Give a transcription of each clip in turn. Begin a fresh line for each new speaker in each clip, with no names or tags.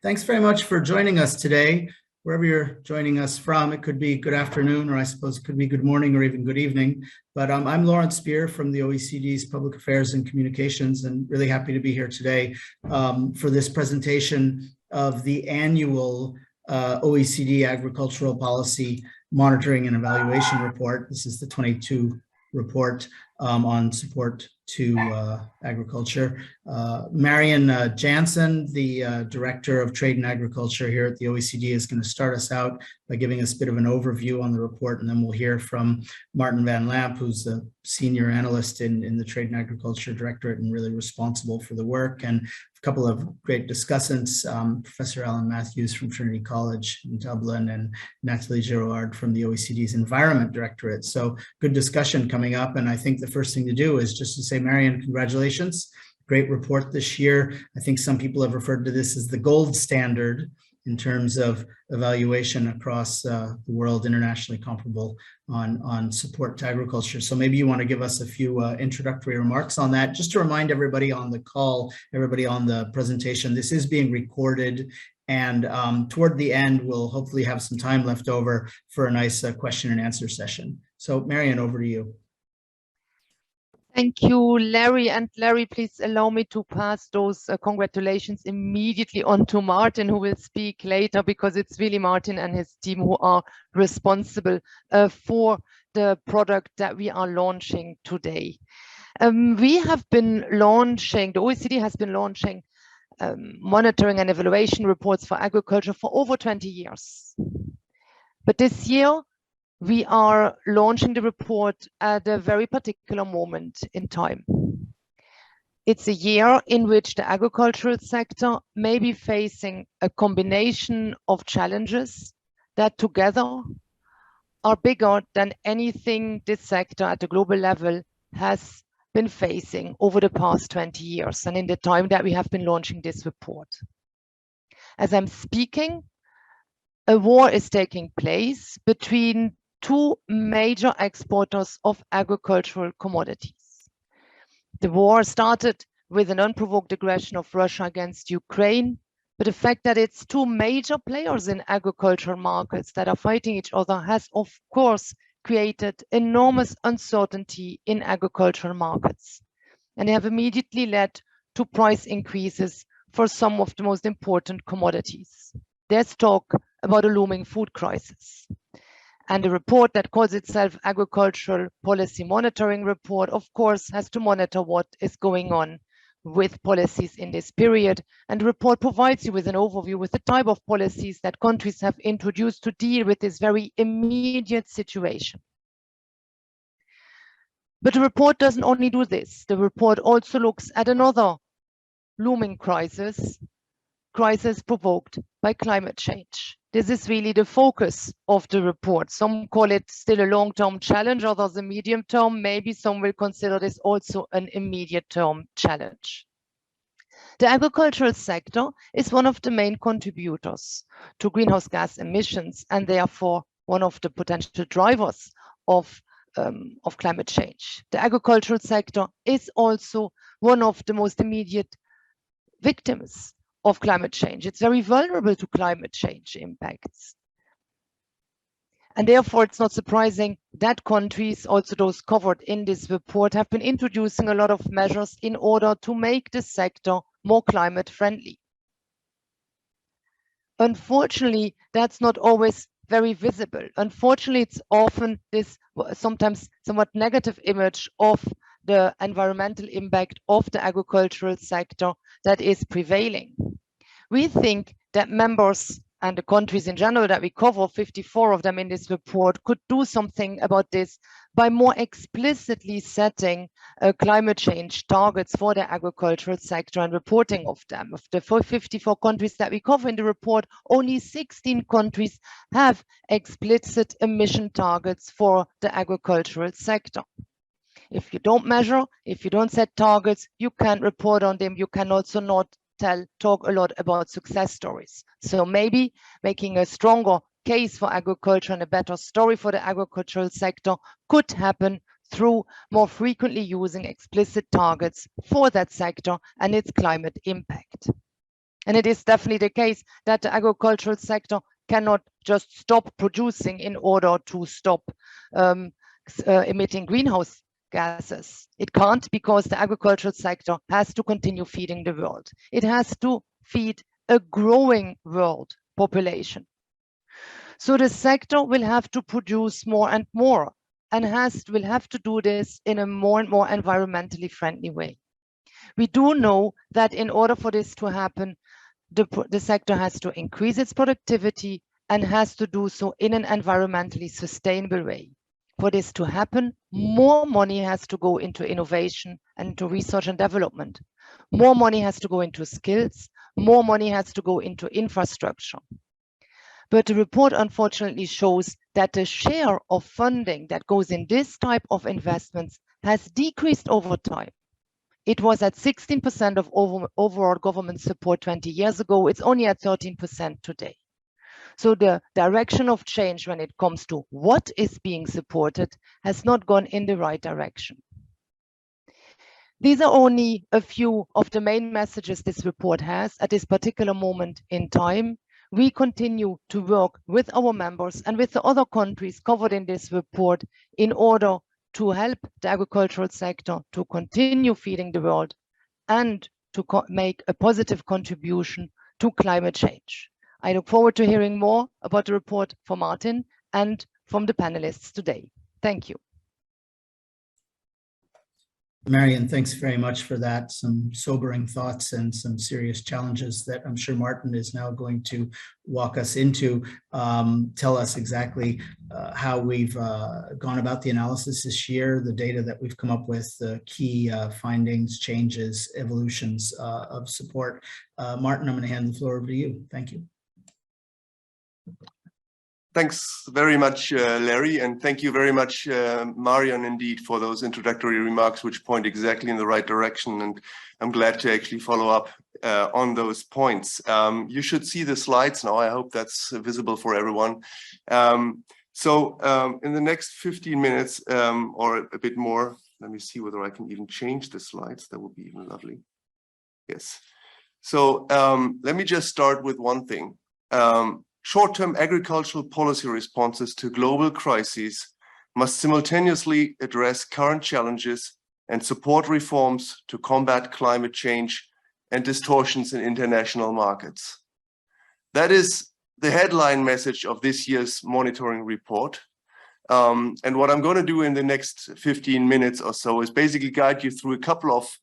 Thanks very much for joining us today. Wherever you're joining us from, it could be good afternoon, or I suppose it could be good morning or even good evening. But I'm Lawrence Spear from the OECD's Public Affairs and Communications, and really happy to be here today for this presentation of the annual OECD Agricultural Policy Monitoring and Evaluation Report. This is the 22 report on support to agriculture. Marion Jansen, the Director of Trade and Agriculture here at the OECD, is going to start us out by giving us a bit of an overview on the report, and then we'll hear from Martin van Lampe, who's the Senior Analyst in the Trade and Agriculture Directorate and really responsible for the work, and a couple of great discussants, Professor Alan Matthews from Trinity College in Dublin and Nathalie Girouard from the OECD's Environment Directorate. So good discussion coming up, and I think the first thing to do is just to say, Marion, congratulations. Great report this year. I think some people have referred to this as the gold standard in terms of evaluation across the world, internationally comparable on support to agriculture. So maybe you want to give us a few introductory remarks on that. Just to remind everybody on the call, everybody on the presentation, this is being recorded, and toward the end, we'll hopefully have some time left over for a nice question and answer session. So Marion, over to you.
Thank you, Larry. And Larry, please allow me to pass those congratulations immediately on to Martin, who will speak later, because it's really Martin and his team who are responsible for the product that we are launching today. We have been launching, the OECD has been launching monitoring and evaluation reports for agriculture for over 20 years. But this year, we are launching the report at a very particular moment in time. It's a year in which the agricultural sector may be facing a combination of challenges that together are bigger than anything this sector at the global level has been facing over the past 20 years and in the time that we have been launching this report. As I'm speaking, a war is taking place between two major exporters of agricultural commodities. The war started with an unprovoked aggression of Russia against Ukraine, but the fact that it's two major players in agricultural markets that are fighting each other has, of course, created enormous uncertainty in agricultural markets. And they have immediately led to price increases for some of the most important commodities. There's talk about a looming food crisis. And the report that calls itself Agricultural Policy Monitoring Report, of course, has to monitor what is going on with policies in this period. And the report provides you with an overview with the type of policies that countries have introduced to deal with this very immediate situation. But the report doesn't only do this. The report also looks at another looming crisis provoked by climate change. This is really the focus of the report. Some call it still a long-term challenge, others a medium-term. Maybe some will consider this also an immediate-term challenge. The agricultural sector is one of the main contributors to greenhouse gas emissions and therefore one of the potential drivers of climate change. The agricultural sector is also one of the most immediate victims of climate change. It's very vulnerable to climate change impacts. And therefore, it's not surprising that countries, also those covered in this report, have been introducing a lot of measures in order to make the sector more climate friendly. Unfortunately, that's not always very visible. Unfortunately, it's often this sometimes somewhat negative image of the environmental impact of the agricultural sector that is prevailing. We think that members and the countries in general that we cover, 54 of them in this report, could do something about this by more explicitly setting climate change targets for the agricultural sector and reporting of them. Of the 54 countries that we cover in the report, only 16 countries have explicit emission targets for the agricultural sector. If you don't measure, if you don't set targets, you can't report on them. You can also not talk a lot about success stories. So maybe making a stronger case for agriculture and a better story for the agricultural sector could happen through more frequently using explicit targets for that sector and its climate impact. And it is definitely the case that the agricultural sector cannot just stop producing in order to stop emitting greenhouse gases. It can't, because the agricultural sector has to continue feeding the world. It has to feed a growing world population. So the sector will have to produce more and more, and will have to do this in a more and more environmentally friendly way. We do know that in order for this to happen, the sector has to increase its productivity and has to do so in an environmentally sustainable way. For this to happen, more money has to go into innovation and into research and development. More money has to go into skills. More money has to go into infrastructure. But the report unfortunately shows that the share of funding that goes in this type of investments has decreased over time. It was at 16% of overall government support 20 years ago. It's only at 13% today. So the direction of change when it comes to what is being supported has not gone in the right direction. These are only a few of the main messages this report has at this particular moment in time. We continue to work with our members and with the other countries covered in this report in order to help the agricultural sector to continue feeding the world and to make a positive contribution to climate change. I look forward to hearing more about the report from Martin and from the panelists today. Thank you.
Marion, thanks very much for that. Some sobering thoughts and some serious challenges that I'm sure Martin is now going to walk us into. Tell us exactly how we've gone about the analysis this year, the data that we've come up with, the key findings, changes, evolutions of support. Martin, I'm going to hand the floor over to you. Thank you.
Thanks very much, Larry, and thank you very much, Marion, indeed, for those introductory remarks, which point exactly in the right direction. And I'm glad to actually follow up on those points. You should see the slides now. I hope that's visible for everyone. In the next 15 minutes or a bit more, let me see whether I can even change the slides. That would be even lovely. Yes. So let me just start with one thing. Short-term agricultural policy responses to global crises must simultaneously address current challenges and support reforms to combat climate change and distortions in international markets. That is the headline message of this year's monitoring report. And what I'm going to do in the next 15 minutes or so is basically guide you through a couple of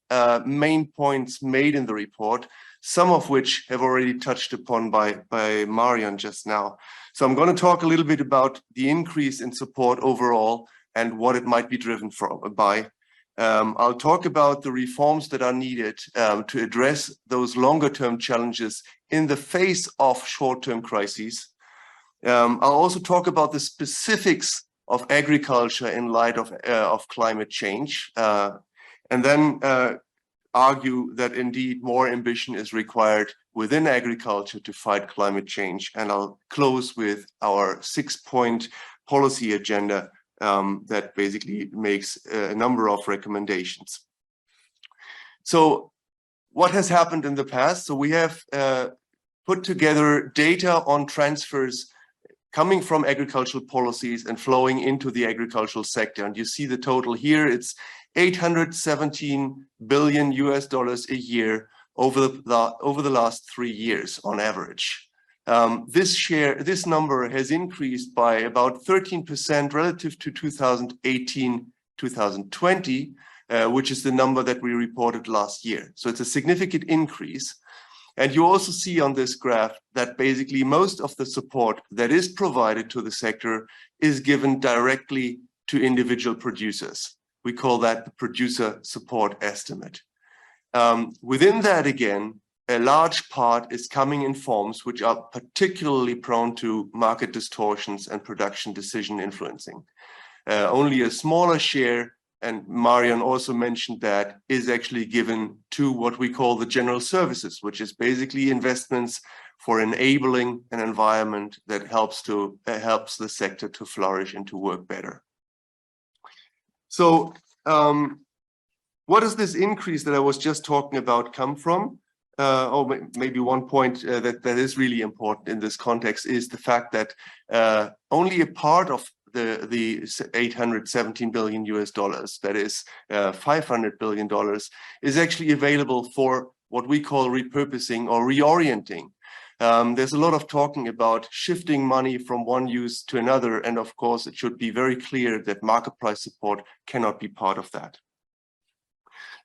main points made in the report, some of which have already touched upon by Marion just now. So I'm going to talk a little bit about the increase in support overall and what it might be driven by. I'll talk about the reforms that are needed to address those longer-term challenges in the face of short-term crises. I'll also talk about the specifics of agriculture in light of climate change, and then argue that indeed more ambition is required within agriculture to fight climate change. And I'll close with our 6-point policy agenda that basically makes a number of recommendations. So what has happened in the past? So we have put together data on transfers coming from agricultural policies and flowing into the agricultural sector. And you see the total here. It's $817 billion a year over the last 3 years on average. This number has increased by about 13% relative to 2018-2020, which is the number that we reported last year. So it's a significant increase. And you also see on this graph that basically most of the support that is provided to the sector is given directly to individual producers. We call that the producer support estimate. Within that, again, a large part is coming in forms which are particularly prone to market distortions and production decision influencing. Only a smaller share, and Marion also mentioned that, is actually given to what we call the general services, which is basically investments for enabling an environment that helps the sector to flourish and to work better. So what does this increase that I was just talking about come from? maybe one point that is really important in this context is the fact that only a part of the $817 billion US, that is $500 billion, is actually available for what we call repurposing or reorienting. There's a lot of talking about shifting money from one use to another, and of course it should be very clear that market price support cannot be part of that.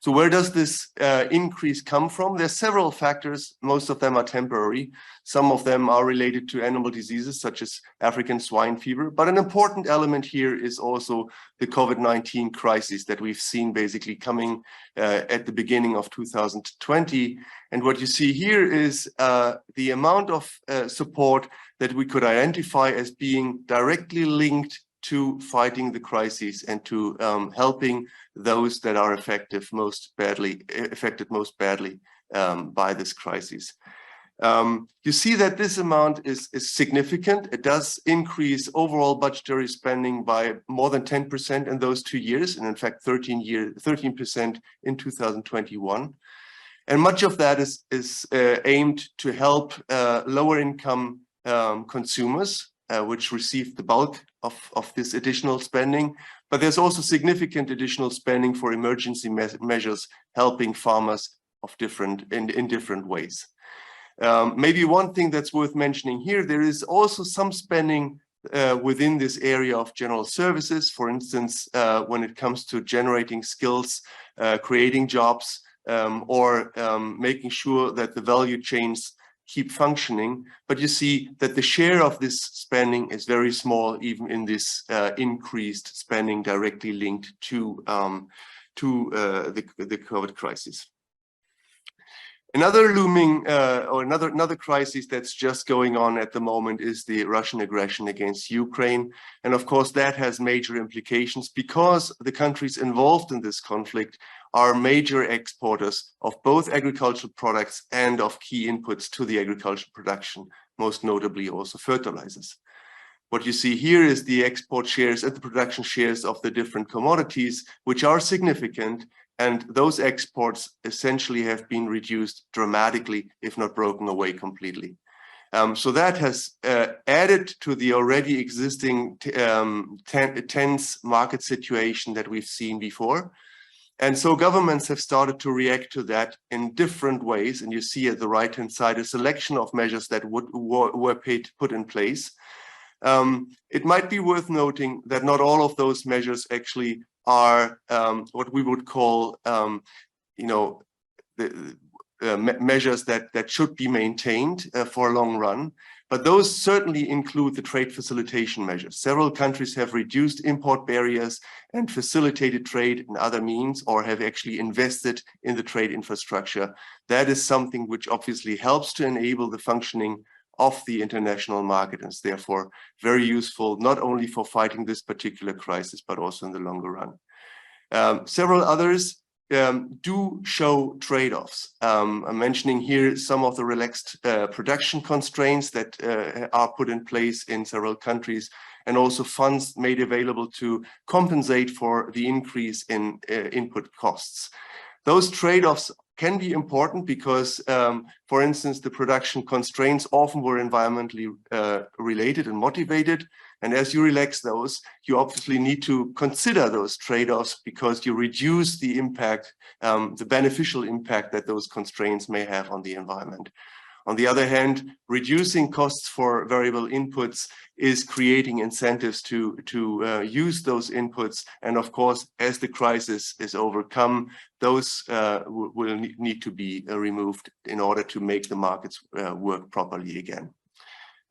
So where does this increase come from? There's several factors. Most of them are temporary. Some of them are related to animal diseases such as African swine fever. But an important element here is also the COVID-19 crisis that we've seen basically coming at the beginning of 2020. And what you see here is the amount of support that we could identify as being directly linked to fighting the crisis and to helping those that are affected most badly by this crisis. You see that this amount is significant. It does increase overall budgetary spending by more than 10% in those 2 years, and in fact 13% in 2021. And much of that is aimed to help lower income consumers, which receive the bulk of this additional spending. But there's also significant additional spending for emergency measures helping farmers of in different ways. Maybe one thing that's worth mentioning here, there is also some spending within this area of general services, for instance, when it comes to generating skills, creating jobs, or making sure that the value chains keep functioning. But you see that the share of this spending is very small, even in this increased spending directly linked to the COVID crisis. Another looming or another crisis that's just going on at the moment is the Russian aggression against Ukraine. And of course, that has major implications because the countries involved in this conflict are major exporters of both agricultural products and of key inputs to the agricultural production, most notably also fertilizers. What you see here is the export shares and the production shares of the different commodities, which are significant. And those exports essentially have been reduced dramatically, if not broken away completely. So that has added to the already existing tense market situation that we've seen before. And so governments have started to react to that in different ways. And you see at the right-hand side a selection of measures that were put in place. It might be worth noting that not all of those measures actually are what we would call, measures that should be maintained for a long run. But those certainly include the trade facilitation measures. Several countries have reduced import barriers and facilitated trade in other means, or have actually invested in the trade infrastructure. That is something which obviously helps to enable the functioning of the international market, and is therefore very useful, not only for fighting this particular crisis, but also in the longer run. Several others do show trade-offs. I'm mentioning here some of the relaxed production constraints that are put in place in several countries, and also funds made available to compensate for the increase in input costs. Those trade-offs can be important because, for instance, the production constraints often were environmentally related and motivated. And as you relax those, you obviously need to consider those trade-offs because you reduce the impact, the beneficial impact that those constraints may have on the environment. On the other hand, reducing costs for variable inputs is creating incentives to use those inputs. And of course, as the crisis is overcome, those will need to be removed in order to make the markets work properly again.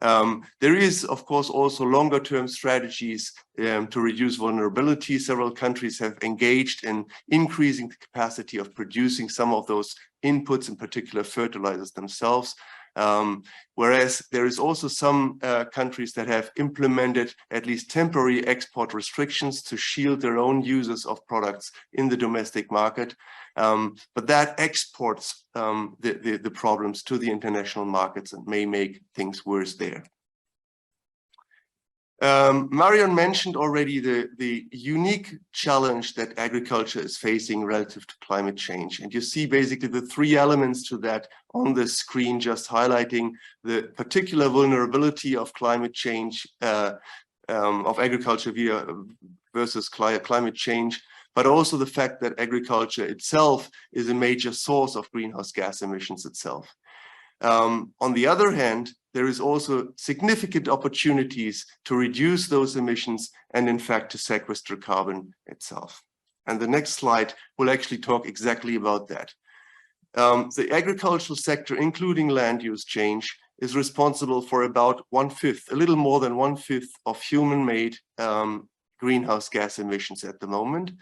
There is, of course, also longer-term strategies to reduce vulnerability. Several countries have engaged in increasing the capacity of producing some of those inputs, in particular fertilizers themselves. Whereas there is also some countries that have implemented at least temporary export restrictions to shield their own users of products in the domestic market. But that exports the problems to the international markets and may make things worse there. Marion mentioned already the unique challenge that agriculture is facing relative to climate change. And you see basically the three elements to that on the screen, just highlighting the particular vulnerability of climate change, of agriculture versus climate change, but also the fact that agriculture itself is a major source of greenhouse gas emissions itself. On the other hand, there is also significant opportunities to reduce those emissions and in fact to sequester carbon itself. And the next slide will actually talk exactly about that. The agricultural sector, including land use change, is responsible for about 1/5, a little more than 1/5 of human-made greenhouse gas emissions at the moment.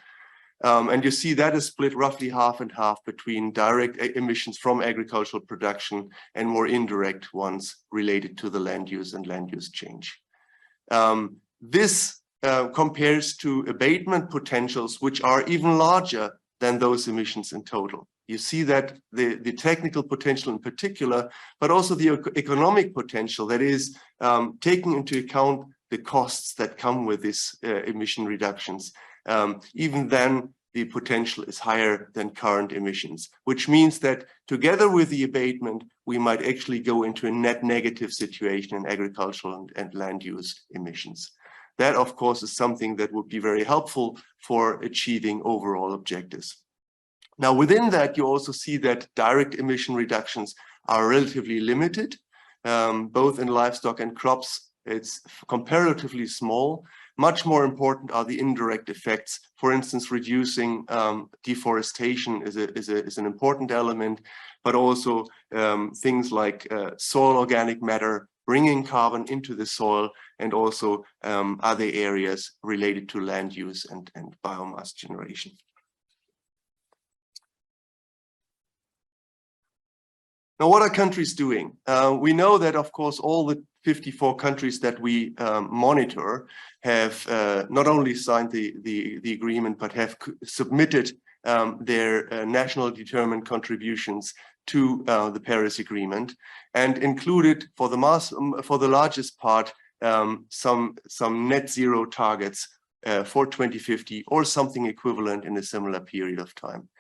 And you see that is split roughly half and half between direct emissions from agricultural production and more indirect ones related to the land use and land use change. This compares to abatement potentials, which are even larger than those emissions in total. You see that the technical potential in particular, but also the economic potential, that is taking into account the costs that come with these emission reductions. Even then, the potential is higher than current emissions, which means that together with the abatement, we might actually go into a net negative situation in agricultural and land use emissions. That, of course, is something that would be very helpful for achieving overall objectives. Now, within that, you also see that direct emission reductions are relatively limited, both in livestock and crops. It's comparatively small. Much more important are the indirect effects. For instance, reducing deforestation is an important element, but also things like soil organic matter, bringing carbon into the soil, and also other areas related to land use and biomass generation. Now, what are countries doing? We know that, of course, all the 54 countries that we monitor have not only signed the agreement, but have submitted their national determined contributions to the Paris Agreement, and included for the largest part some net zero targets for 2050 or something equivalent in a similar period of time.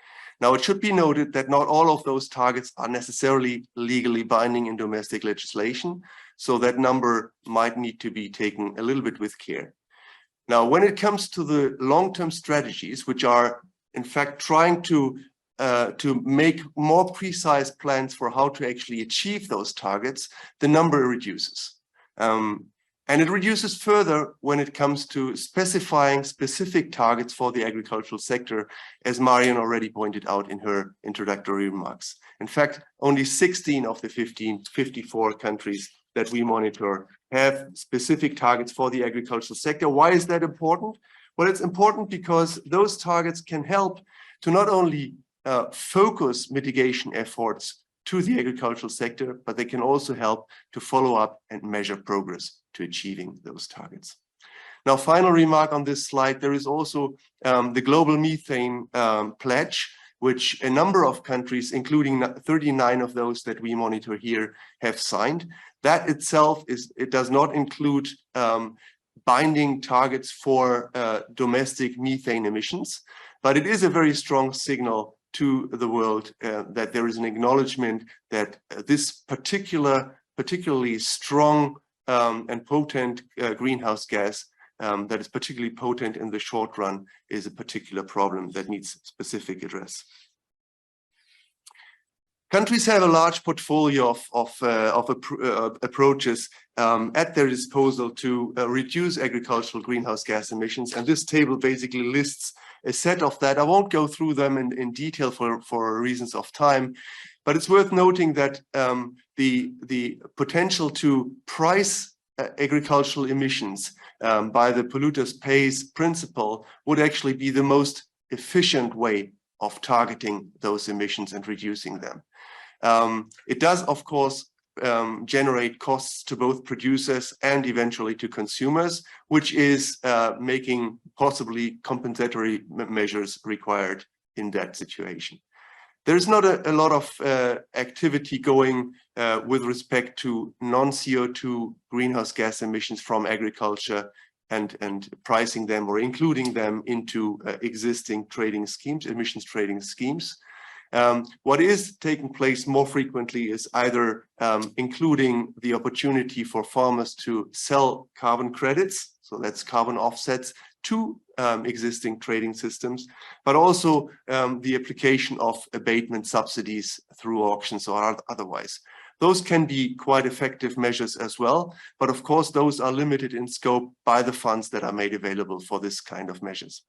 Now, it should be noted that not all of those targets are necessarily legally binding in domestic legislation, so that number might need to be taken a little bit with care. Now, when it comes to the long-term strategies, which are in fact trying to make more precise plans for how to actually achieve those targets, the number reduces. And it reduces further when it comes to specifying specific targets for the agricultural sector, as Marion already pointed out in her introductory remarks. In fact, only 16 of the 54 countries that we monitor have specific targets for the agricultural sector. Why is that important? Well, it's important because those targets can help to not only focus mitigation efforts to the agricultural sector, but they can also help to follow up and measure progress to achieving those targets. Now, final remark on this slide, there is also the global methane pledge, which a number of countries, including 39 of those that we monitor here, have signed. That itself it does not include binding targets for domestic methane emissions, but it is a very strong signal to the world that there is an acknowledgement that this particularly strong and potent greenhouse gas that is particularly potent in the short run is a particular problem that needs specific address. Countries have a large portfolio of approaches at their disposal to reduce agricultural greenhouse gas emissions, and this table basically lists a set of that. I won't go through them in detail for reasons of time, but it's worth noting that the potential to price agricultural emissions by the polluters pays principle would actually be the most efficient way of targeting those emissions and reducing them. It does, of course, generate costs to both producers and eventually to consumers, which is making possibly compensatory measures required in that situation. There's not a lot of activity going with respect to non-CO2 greenhouse gas emissions from agriculture and pricing them or including them into existing trading schemes, emissions trading schemes. What is taking place more frequently is either including the opportunity for farmers to sell carbon credits, so that's carbon offsets, to existing trading systems, but also the application of abatement subsidies through auctions or otherwise. Those can be quite effective measures as well, but of course those are limited in scope by the funds that are made available for this kind of measures.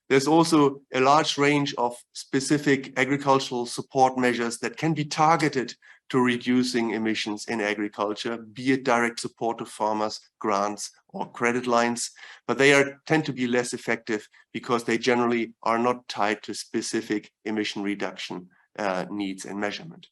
There's also a large range of specific agricultural support measures that can be targeted to reducing emissions in agriculture, be it direct support to farmers, grants, or credit lines, but they tend to be less effective because they generally are not tied to specific emission reduction needs and measurement.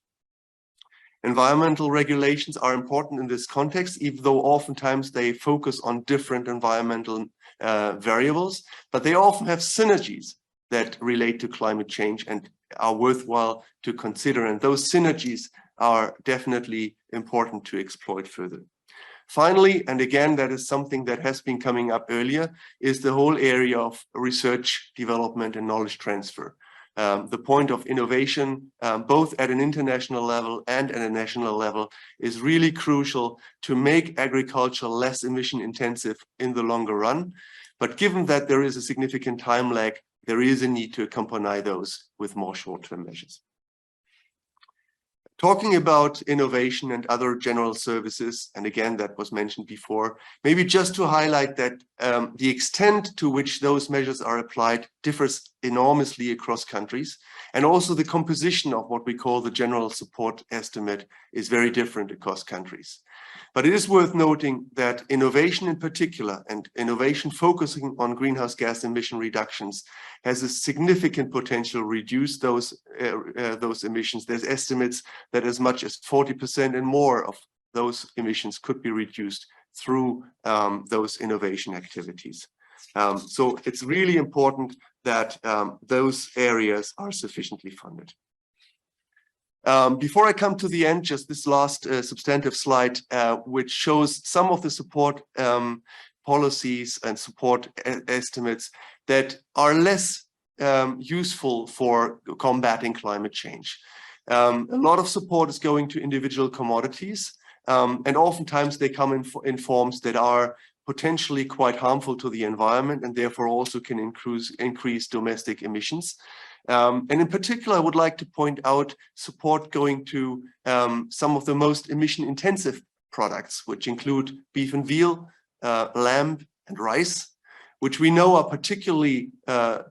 Environmental regulations are important in this context, even though oftentimes they focus on different environmental variables, but they often have synergies that relate to climate change and are worthwhile to consider. And those synergies are definitely important to exploit further. Finally, and again, that is something that has been coming up earlier, is the whole area of research, development, and knowledge transfer. The point of innovation, both at an international level and at a national level, is really crucial to make agriculture less emission intensive in the longer run. But given that there is a significant time lag, there is a need to accompany those with more short-term measures. Talking about innovation and other general services, and again, that was mentioned before, maybe just to highlight that the extent to which those measures are applied differs enormously across countries. And also the composition of what we call the general support estimate is very different across countries. But it is worth noting that innovation in particular, and innovation focusing on greenhouse gas emission reductions, has a significant potential to reduce those emissions. There's estimates that as much as 40% and more of those emissions could be reduced through those innovation activities. So it's really important that those areas are sufficiently funded. Before I come to the end, just this last substantive slide, which shows some of the support policies and support estimates that are less useful for combating climate change. A lot of support is going to individual commodities, and oftentimes they come in forms that are potentially quite harmful to the environment and therefore also can increase domestic emissions. And in particular, I would like to point out support going to some of the most emission-intensive products, which include beef and veal, lamb and rice, which we know are particularly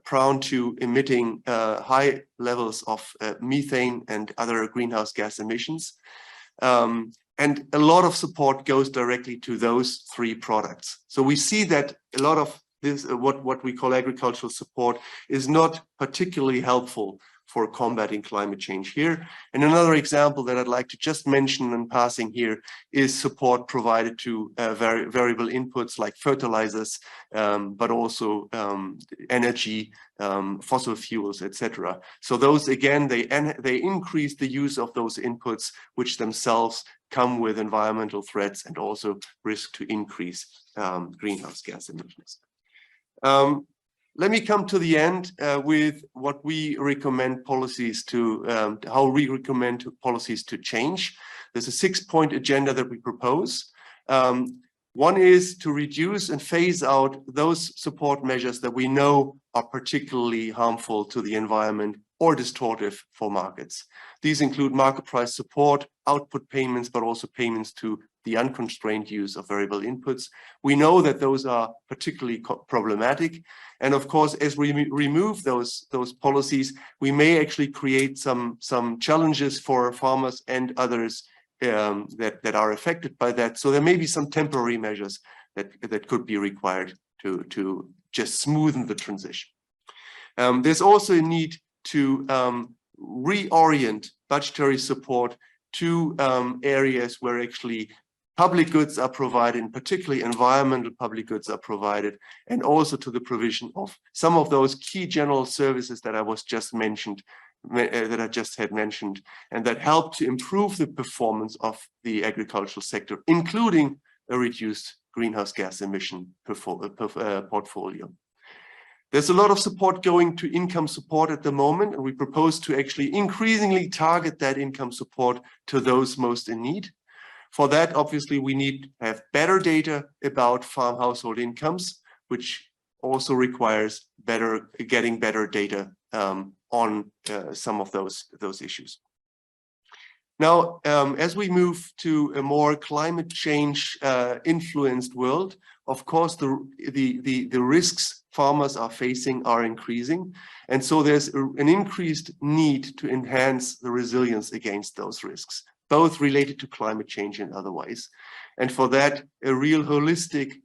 prone to emitting high levels of methane and other greenhouse gas emissions. And a lot of support goes directly to those three products. So we see that a lot of this, what we call agricultural support, is not particularly helpful for combating climate change here. And another example that I'd like to just mention in passing here is support provided to variable inputs like fertilizers, but also energy, fossil fuels, etc. So those, again, they increase the use of those inputs, which themselves come with environmental threats and also risk to increase greenhouse gas emissions. Let me come to the end with what we recommend policies to, how we recommend policies to change. There's a 6-point agenda that we propose. One is to reduce and phase out those support measures that we know are particularly harmful to the environment or distortive for markets. These include market price support, output payments, but also payments to the unconstrained use of variable inputs. We know that those are particularly problematic. And of course, as we remove those policies, we may actually create some challenges for farmers and others that are affected by that. So there may be some temporary measures that could be required to just smoothen the transition. There's also a need to reorient budgetary support to areas where actually public goods are provided, and particularly environmental public goods are provided, and also to the provision of some of those key general services that I was just mentioned I just had mentioned, and that help to improve the performance of the agricultural sector, including a reduced greenhouse gas emission portfolio. There's a lot of support going to income support at the moment, and we propose to actually increasingly target that income support to those most in need. For that, obviously, we need to have better data about farm household incomes, which also requires getting better data on some of those issues. Now, as we move to a more climate change influenced world, of course, the risks farmers are facing are increasing. And so there's an increased need to enhance the resilience against those risks, both related to climate change and otherwise. And for that, a real holistic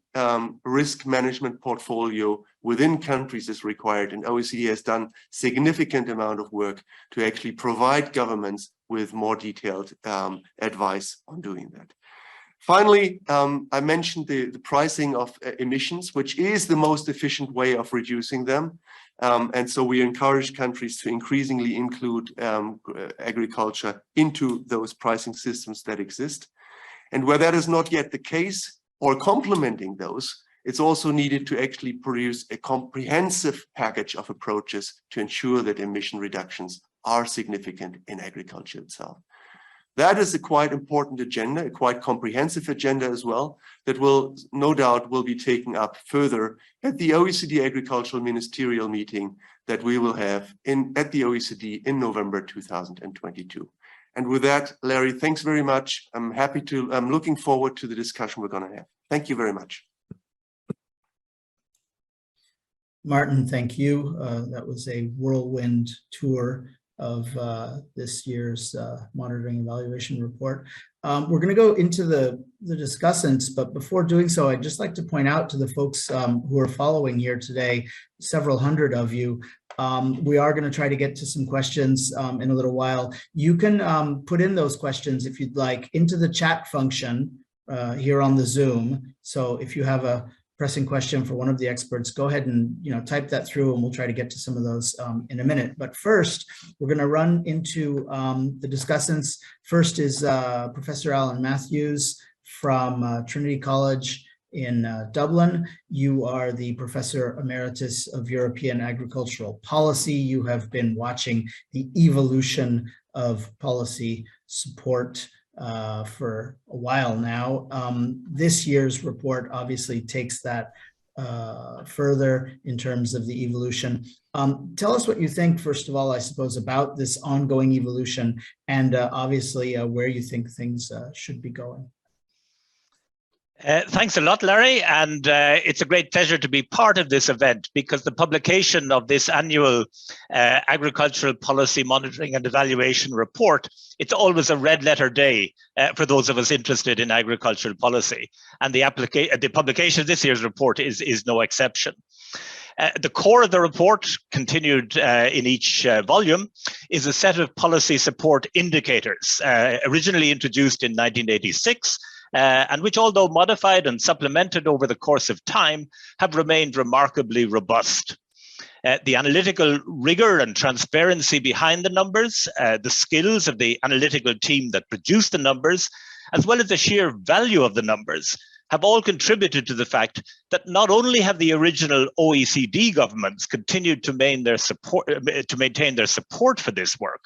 risk management portfolio within countries is required. And OECD has done significant amount of work to actually provide governments with more detailed advice on doing that. Finally, I mentioned the pricing of emissions, which is the most efficient way of reducing them. And so we encourage countries to increasingly include agriculture into those pricing systems that exist. And where that is not yet the case, or complementing those, it's also needed to actually produce a comprehensive package of approaches to ensure that emission reductions are significant in agriculture itself. That is a quite important agenda, a quite comprehensive agenda as well, that will no doubt will be taken up further at the OECD Agricultural Ministerial meeting that we will have at the OECD in November 2022. And with that, Larry, thanks very much. I'm looking forward to the discussion we're going to have. Thank you very much.
Martin, thank you. That was a whirlwind tour of this year's monitoring evaluation report. We're going to go into the discussants, but before doing so, I'd just like to point out to the folks who are following here today, several hundred of you, we are going to try to get to some questions in a little while. You can put in those questions if you'd like into the chat function here on the Zoom. So if you have a pressing question for one of the experts, go ahead and type that through, and we'll try to get to some of those in a minute. But first, we're going to run into the discussants. First is Professor Alan Matthews from Trinity College in Dublin. You are the Professor Emeritus of European Agricultural Policy. You have been watching the evolution of policy support for a while now. This year's report obviously takes that further in terms of the evolution. Tell us what you think, first of all, I suppose, about this ongoing evolution, and obviously where you think things should be going.
Thanks a lot, Larry, and it's a great pleasure to be part of this event, because the publication of this annual agricultural policy monitoring and evaluation report, it's always a red letter day for those of us interested in agricultural policy, and the publication of this year's report is no exception. The core of the report, continued in each volume, is a set of policy support indicators, originally introduced in 1986, and which, although modified and supplemented over the course of time, have remained remarkably robust. The analytical rigor and transparency behind the numbers, the skills of the analytical team that produced the numbers, as well as the sheer value of the numbers, have all contributed to the fact that not only have the original OECD governments continued to maintain their support for this work,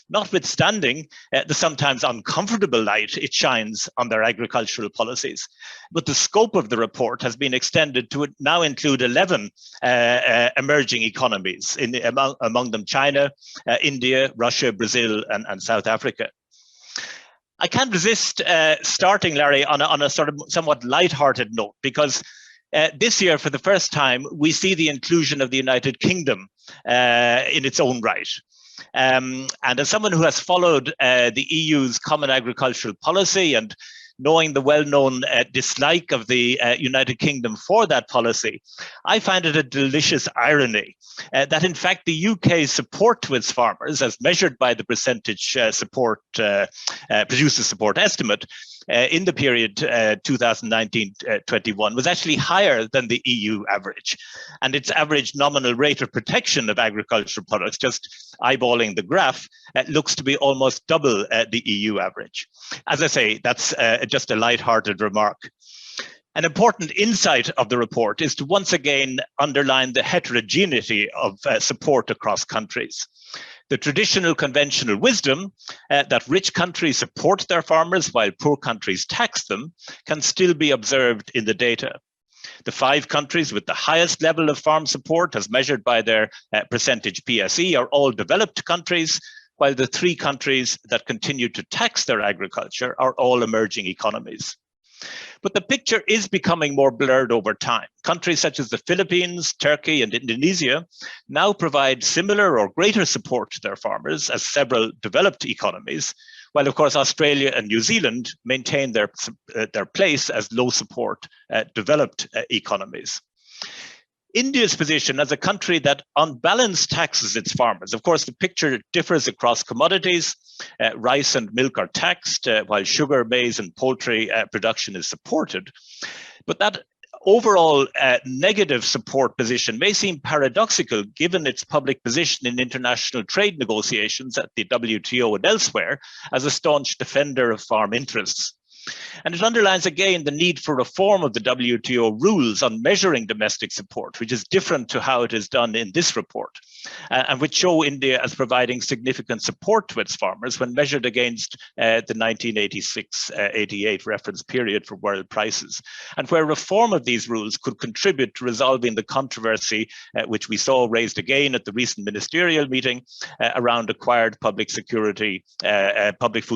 notwithstanding the sometimes uncomfortable light it shines on their agricultural policies, but the scope of the report has been extended to now include 11 emerging economies, among them China, India, Russia, Brazil, and South Africa. I can't resist starting, Larry, on a sort of somewhat light-hearted note, because this year, for the first time, we see the inclusion of the United Kingdom in its own right. And as someone who has followed the EU's common agricultural policy and knowing the well-known dislike of the United Kingdom for that policy, I find it a delicious irony that in fact the UK's support to its farmers, as measured by the percentage producer support estimate, in the period 2019-21 was actually higher than the EU average. And its average nominal rate of protection of agricultural products, just eyeballing the graph, looks to be almost double the EU average. As I say, that's just a light-hearted remark. An important insight of the report is to once again underline the heterogeneity of support across countries. The traditional conventional wisdom that rich countries support their farmers while poor countries tax them can still be observed in the data. The 5 countries with the highest level of farm support as measured by their percentage PSE are all developed countries, while the 3 countries that continue to tax their agriculture are all emerging economies. But the picture is becoming more blurred over time. Countries such as the Philippines, Turkey, and Indonesia now provide similar or greater support to their farmers as several developed economies, while of course Australia and New Zealand maintain their place as low support developed economies. India's position as a country that on balance taxes its farmers. Of course, the picture differs across commodities. Rice and milk are taxed, while sugar, maize, and poultry production is supported. But that overall negative support position may seem paradoxical given its public position in international trade negotiations at the WTO and elsewhere as a staunch defender of farm interests. And it underlines again the need for reform of the WTO rules on measuring domestic support, which is different to how it is done in this report, and which show India as providing significant support to its farmers when measured against the 1986-88 reference period for world prices, and where reform of these rules could contribute to resolving the controversy which we saw raised again at the recent ministerial meeting around acquired public food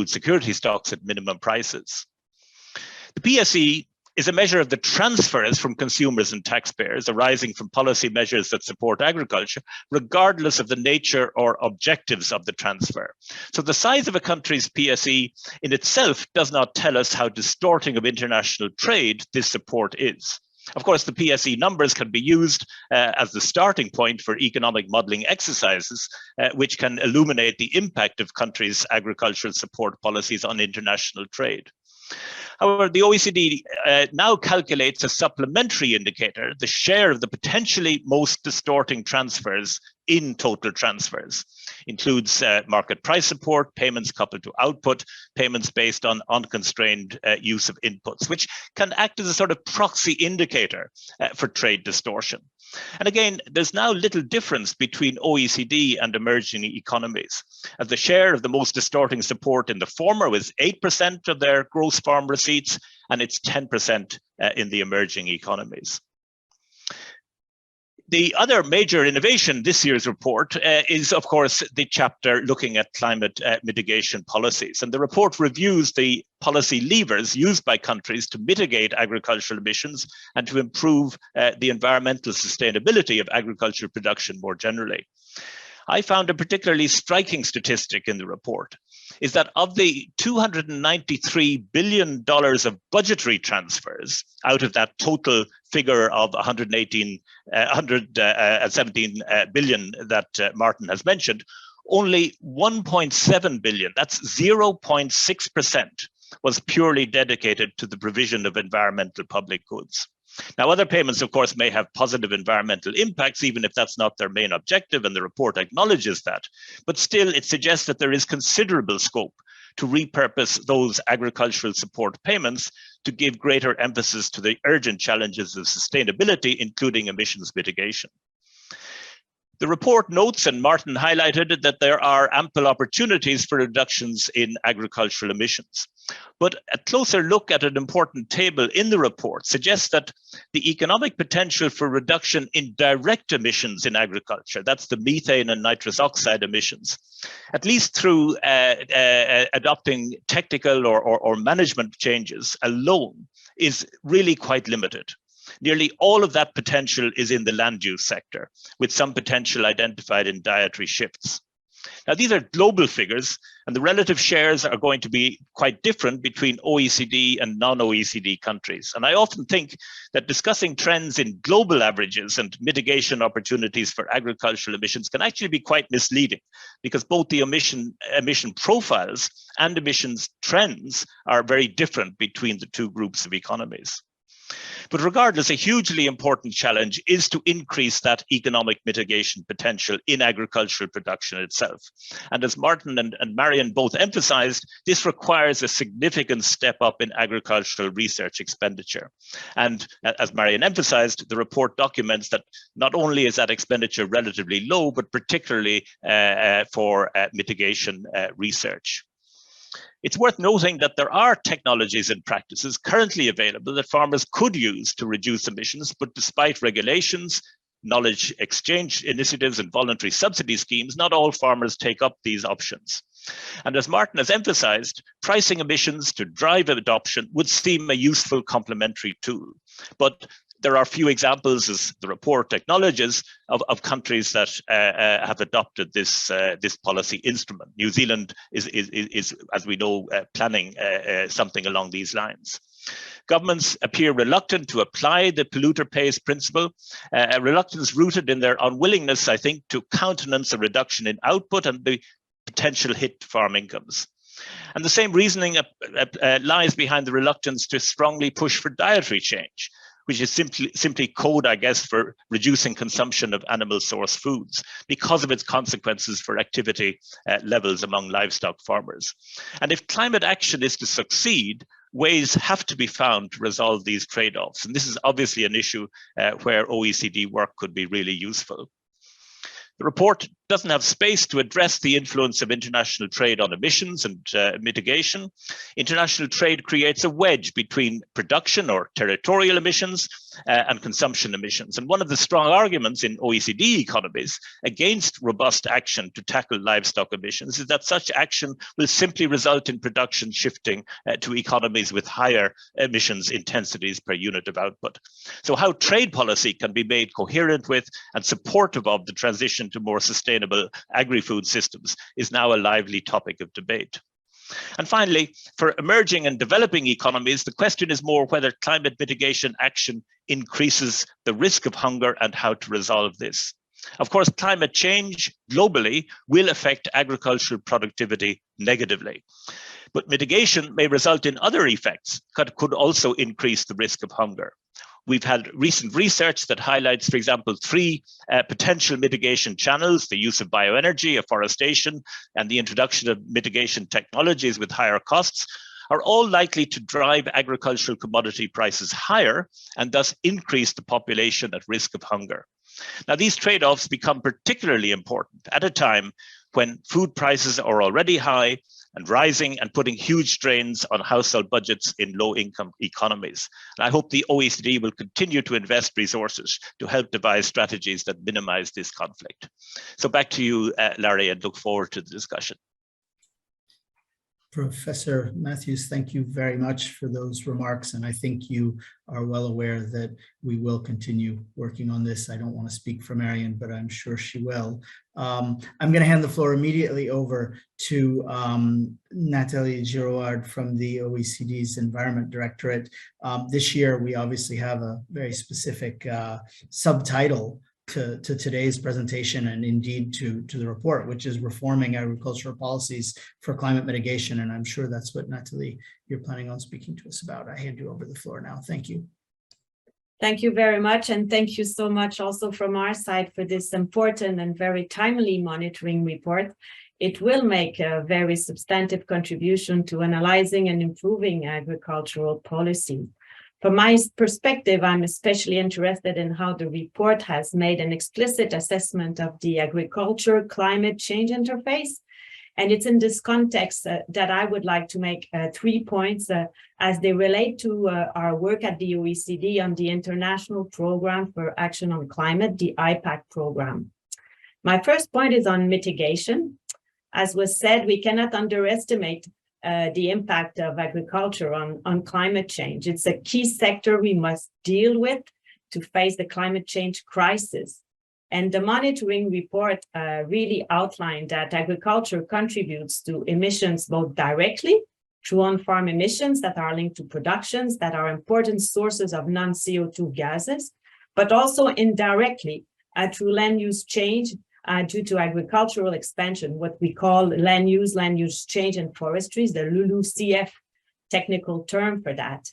security stocks at minimum prices. The PSE is a measure of the transfers from consumers and taxpayers arising from policy measures that support agriculture, regardless of the nature or objectives of the transfer. So the size of a country's PSE in itself does not tell us how distorting of international trade this support is. Of course, the PSE numbers can be used as the starting point for economic modeling exercises, which can illuminate the impact of countries' agricultural support policies on international trade. However, the OECD now calculates a supplementary indicator, the share of the potentially most distorting transfers in total transfers. Includes market price support, payments coupled to output, payments based on unconstrained use of inputs, which can act as a sort of proxy indicator for trade distortion. And again, there's now little difference between OECD and emerging economies, as the share of the most distorting support in the former was 8% of their gross farm receipts, and it's 10% in the emerging economies. The other major innovation this year's report is, of course, the chapter looking at climate mitigation policies. And the report reviews the policy levers used by countries to mitigate agricultural emissions and to improve the environmental sustainability of agricultural production more generally. I found a particularly striking statistic in the report is that of the $293 billion of budgetary transfers out of that total figure of 117 billion that Martin has mentioned, only 1.7 billion, that's 0.6%, was purely dedicated to the provision of environmental public goods. Now, other payments, of course, may have positive environmental impacts, even if that's not their main objective, and the report acknowledges that. But still, it suggests that there is considerable scope to repurpose those agricultural support payments to give greater emphasis to the urgent challenges of sustainability, including emissions mitigation. The report notes, and Martin highlighted, that there are ample opportunities for reductions in agricultural emissions. But a closer look at an important table in the report suggests that the economic potential for reduction in direct emissions in agriculture, that's the methane and nitrous oxide emissions, at least through adopting technical or management changes alone, is really quite limited. Nearly all of that potential is in the land use sector, with some potential identified in dietary shifts. Now, these are global figures, and the relative shares are going to be quite different between OECD and non-OECD countries. And I often think that discussing trends in global averages and mitigation opportunities for agricultural emissions can actually be quite misleading, because both the emission profiles and emissions trends are very different between the two groups of economies. But regardless, a hugely important challenge is to increase that economic mitigation potential in agricultural production itself. And as Martin and Marion both emphasized, this requires a significant step up in agricultural research expenditure. And as Marion emphasized, the report documents that not only is that expenditure relatively low, but particularly for mitigation research. It's worth noting that there are technologies and practices currently available that farmers could use to reduce emissions, but despite regulations, knowledge exchange initiatives, and voluntary subsidy schemes, not all farmers take up these options. And as Martin has emphasized, pricing emissions to drive adoption would seem a useful complementary tool. But there are few examples, as the report acknowledges, of countries that have adopted this policy instrument. New Zealand is as we know, planning something along these lines. Governments appear reluctant to apply the polluter pays principle, a reluctance rooted in their unwillingness, I think, to countenance a reduction in output and the potential hit to farm incomes. And the same reasoning lies behind the reluctance to strongly push for dietary change, which is simply code, I guess, for reducing consumption of animal source foods because of its consequences for activity levels among livestock farmers. And if climate action is to succeed, ways have to be found to resolve these trade-offs. And this is obviously an issue where OECD work could be really useful. The report doesn't have space to address the influence of international trade on emissions and mitigation. International trade creates a wedge between production or territorial emissions and consumption emissions. And one of the strong arguments in OECD economies against robust action to tackle livestock emissions is that such action will simply result in production shifting to economies with higher emissions intensities per unit of output. So how trade policy can be made coherent with and supportive of the transition to more sustainable agri-food systems is now a lively topic of debate. And finally, for emerging and developing economies, the question is more whether climate mitigation action increases the risk of hunger and how to resolve this. Of course, climate change globally will affect agricultural productivity negatively. But mitigation may result in other effects that could also increase the risk of hunger. We've had recent research that highlights, for example, 3 potential mitigation channels: the use of bioenergy, afforestation, and the introduction of mitigation technologies with higher costs are all likely to drive agricultural commodity prices higher and thus increase the population at risk of hunger. Now, these trade-offs become particularly important at a time when food prices are already high and rising and putting huge strains on household budgets in low-income economies. And I hope the OECD will continue to invest resources to help devise strategies that minimize this conflict. So back to you, Larry, and look forward to the discussion.
Professor Matthews, thank you very much for those remarks. And I think you are well aware that we will continue working on this. I don't want to speak for Marion, but I'm sure she will. I'm going to hand the floor immediately over to Nathalie Girouard from the OECD's Environment Directorate. This year, we obviously have a very specific subtitle to today's presentation, and indeed to the report, which is Reforming Agricultural Policies for Climate Mitigation. And I'm sure that's what, Nathalie, you're planning on speaking to us about. I hand you over the floor now. Thank you.
Thank you very much. And thank you so much also from our side for this important and very timely monitoring report. It will make a very substantive contribution to analyzing and improving agricultural policy. From my perspective, I'm especially interested in how the report has made an explicit assessment of the agriculture climate change interface. And it's in this context that I would like to make 3 points as they relate to our work at the OECD on the International Program for Action on Climate, the IPAC program. My first point is on mitigation. As was said, we cannot underestimate the impact of agriculture on climate change. It's a key sector we must deal with to face the climate change crisis. And the monitoring report really outlined that agriculture contributes to emissions both directly through on-farm emissions that are linked to productions that are important sources of non-CO2 gases, but also indirectly through land use change due to agricultural expansion, what we call land use change and forestry, the LULUCF technical term for that.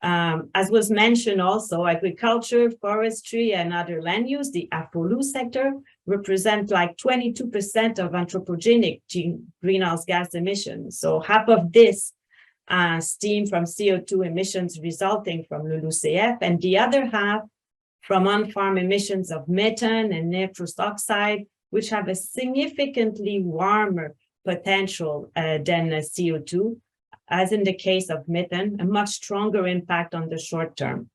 As was mentioned also, agriculture, forestry, and other land use, the AFOLU sector, represent like 22% of anthropogenic greenhouse gas emissions. So half of this stem from CO2 emissions resulting from LULUCF, and the other half from on-farm emissions of methane and nitrous oxide, which have a significantly warmer potential than CO2, as in the case of methane, a much stronger impact on the short term.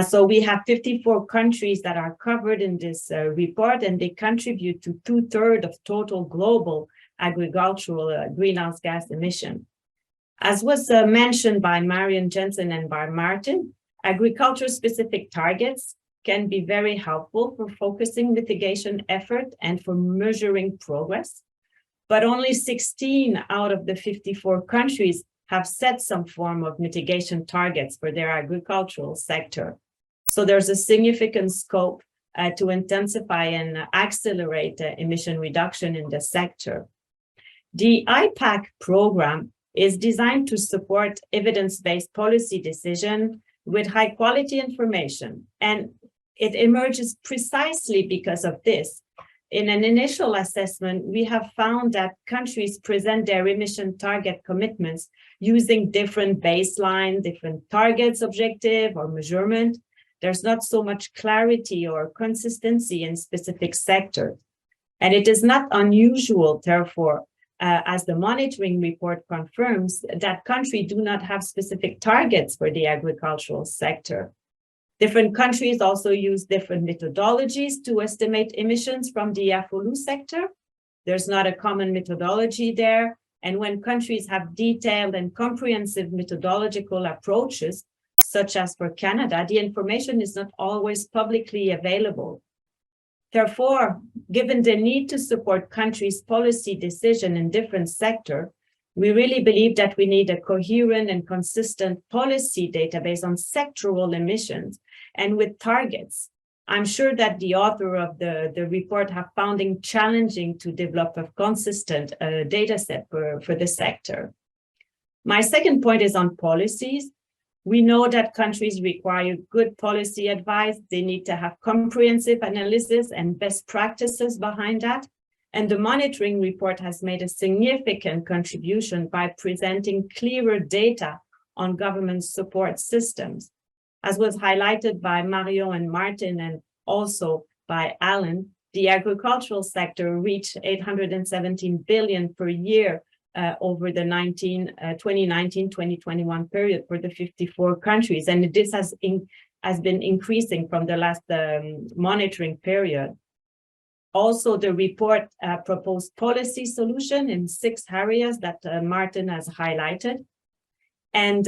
So we have 54 countries that are covered in this report, and they contribute to 2/3 of total global agricultural greenhouse gas emission. As was mentioned by Marion, Jansen, and by Martin, agriculture-specific targets can be very helpful for focusing mitigation effort and for measuring progress. But only 16 out of the 54 countries have set some form of mitigation targets for their agricultural sector. So there's a significant scope to intensify and accelerate emission reduction in the sector. The IPAC program is designed to support evidence-based policy decision with high quality information, and it emerges precisely because of this. In an initial assessment, we have found that countries present their emission target commitments using different baseline, different targets, objective, or measurement. There's not so much clarity or consistency in specific sectors. And it is not unusual, therefore, as the monitoring report confirms, that countries do not have specific targets for the agricultural sector. Different countries also use different methodologies to estimate emissions from the AFOLU sector. There's not a common methodology there. And when countries have detailed and comprehensive methodological approaches, such as for Canada, the information is not always publicly available. Therefore, given the need to support countries' policy decision in different sectors, we really believe that we need a coherent and consistent policy database on sectoral emissions and with targets. I'm sure that the author of the report have found it challenging to develop a consistent data set for the sector. My second point is on policies. We know that countries require good policy advice. They need to have comprehensive analysis and best practices behind that. And the monitoring report has made a significant contribution by presenting clearer data on government support systems. As was highlighted by Marion and Martin, and also by Alan, the agricultural sector reached 817 billion per year over the 2019-2021 period for the 54 countries. And this has been increasing from the last monitoring period. Also, the report proposed policy solution in 6 areas that Martin has highlighted. And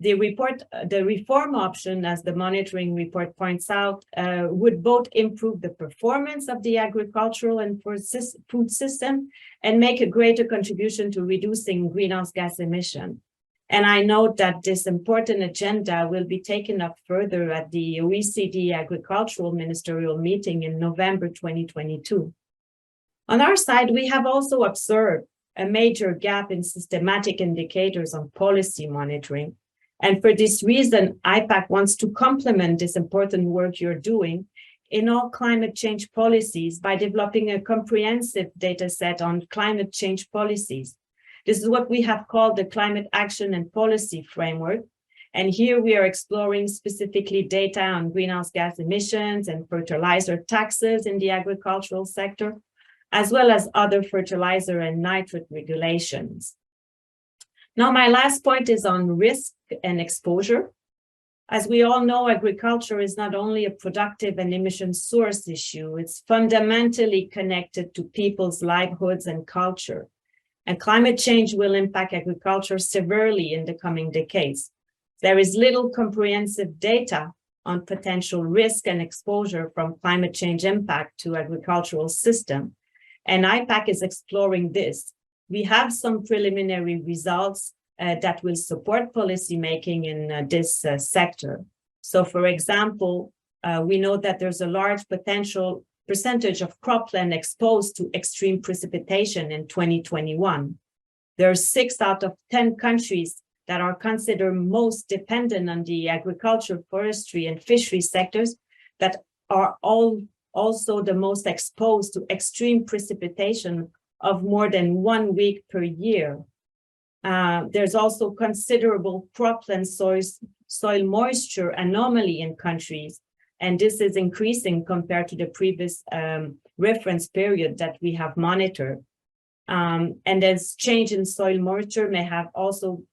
the reform option, as the monitoring report points out, would both improve the performance of the agricultural and food system and make a greater contribution to reducing greenhouse gas emission. And I note that this important agenda will be taken up further at the OECD Agricultural Ministerial Meeting in November 2022. On our side, we have also observed a major gap in systematic indicators on policy monitoring. And for this reason, IPAC wants to complement this important work you're doing in all climate change policies by developing a comprehensive data set on climate change policies. This is what we have called the Climate Action and Policy Framework. And here we are exploring specifically data on greenhouse gas emissions and fertilizer taxes in the agricultural sector, as well as other fertilizer and nitrate regulations. Now, my last point is on risk and exposure. As we all know, agriculture is not only a productive and emission source issue, it's fundamentally connected to people's livelihoods and culture. And climate change will impact agriculture severely in the coming decades. There is little comprehensive data on potential risk and exposure from climate change impact to agricultural system. And IPAC is exploring this. We have some preliminary results that will support policymaking in this sector. So for example, we know that there's a large potential percentage of cropland exposed to extreme precipitation in 2021. There are 6 out of 10 countries that are considered most dependent on the agriculture, forestry, and fishery sectors that are also the most exposed to extreme precipitation of more than 1 week per year. There's also considerable cropland soil moisture anomaly in countries, and this is increasing compared to the previous reference period that we have monitored. And this change in soil moisture may have also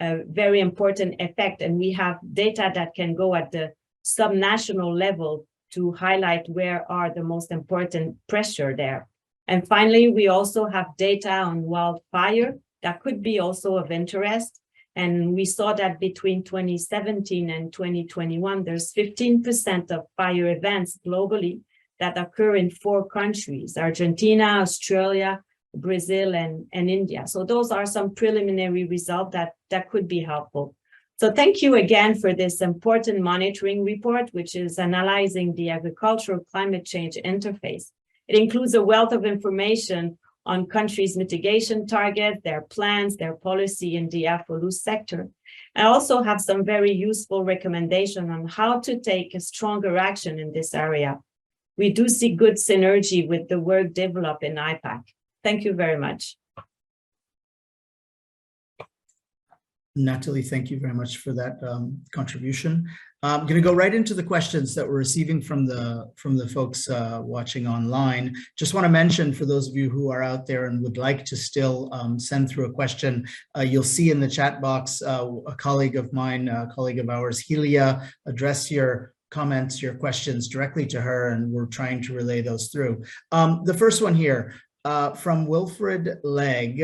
a very important effect, and we have data that can go at the subnational level to highlight where are the most important pressure there. And finally, we also have data on wildfire that could be also of interest. And we saw that between 2017 and 2021, there's 15% of fire events globally that occur in 4 countries: Argentina, Australia, Brazil, and India. So those are some preliminary results that could be helpful. So thank you again for this important monitoring report, which is analyzing the agricultural climate change interface. It includes a wealth of information on countries' mitigation targets, their plans, their policy in the FOLU sector. I also have some very useful recommendations on how to take a stronger action in this area. We do see good synergy with the work developed in IPAC. Thank you very much.
Nathalie, thank you very much for that contribution. I'm going to go right into the questions that we're receiving from the folks watching online. Just want to mention, for those of you who are out there and would like to still send through a question, you'll see in the chat box a colleague of mine, a colleague of ours, Helia, address your comments, your questions directly to her, and we're trying to relay those through. The first one here from Wilfred Legg.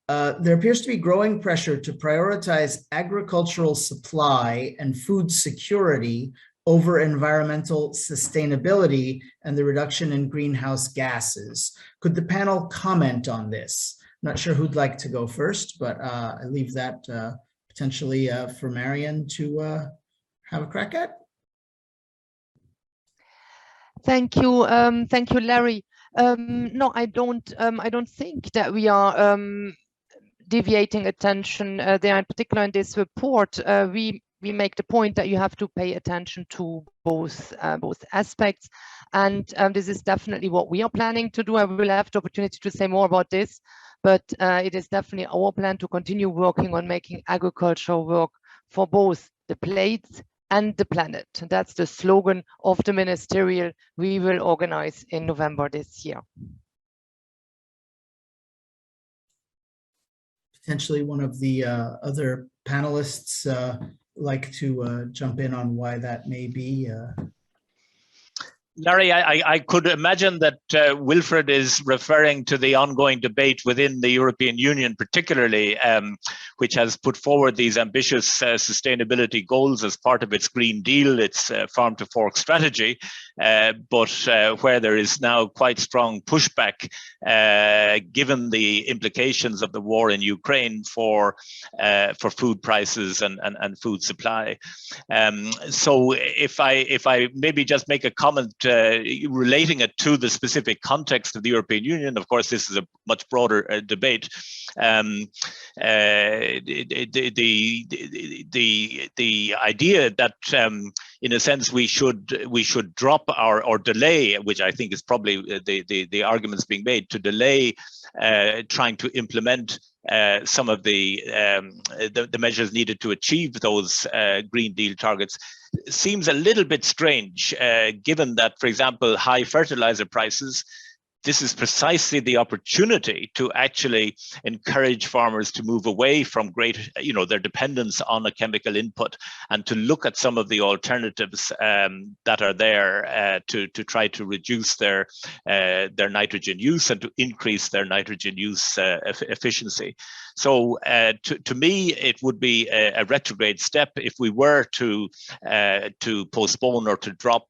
There appears to be growing pressure to prioritize agricultural supply and food security over environmental sustainability and the reduction in greenhouse gases. Could the panel comment on this? I'm not sure who'd like to go first, but I leave that potentially for Marion to have a crack at.
Thank you, Larry. No, I don't think that we are deviating attention there. In particular, in this report, we make the point that you have to pay attention to both aspects, and this is definitely what we are planning to do. I will have the opportunity to say more about this, but it is definitely our plan to continue working on making agriculture work for both the plates and the planet. That's the slogan of the ministerial we will organize in November this year.
Potentially one of the other panelists like to jump in on why that may be.
Larry, I could imagine that Wilfred is referring to the ongoing debate within the European Union, particularly, which has put forward these ambitious sustainability goals as part of its Green Deal, its farm to fork strategy, but where there is now quite strong pushback given the implications of the war in Ukraine for food prices and food supply. So if I maybe just make a comment relating it to the specific context of the European Union. Of course, this is a much broader debate. The idea that, in a sense, we should drop or delay, which I think is probably the arguments being made, to delay trying to implement some of the measures needed to achieve those Green Deal targets seems a little bit strange, given that, for example, high fertilizer prices this is precisely the opportunity to actually encourage farmers to move away from their dependence on a chemical input, and to look at some of the alternatives that are there to try to reduce their nitrogen use and to increase their nitrogen use efficiency. So to me, it would be a retrograde step if we were to postpone or to drop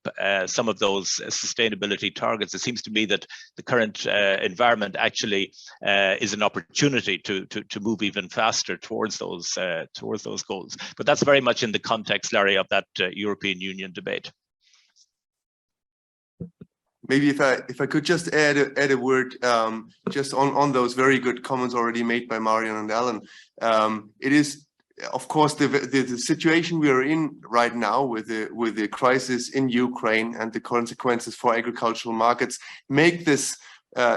some of those sustainability targets. It seems to me that the current environment actually is an opportunity to move even faster towards those goals. But that's very much in the context, Larry, of that European Union debate.
Maybe if I could just add a word just on those very good comments already made by Marion and Alan. It is, of course, the situation we are in right now with the crisis in Ukraine and the consequences for agricultural markets make this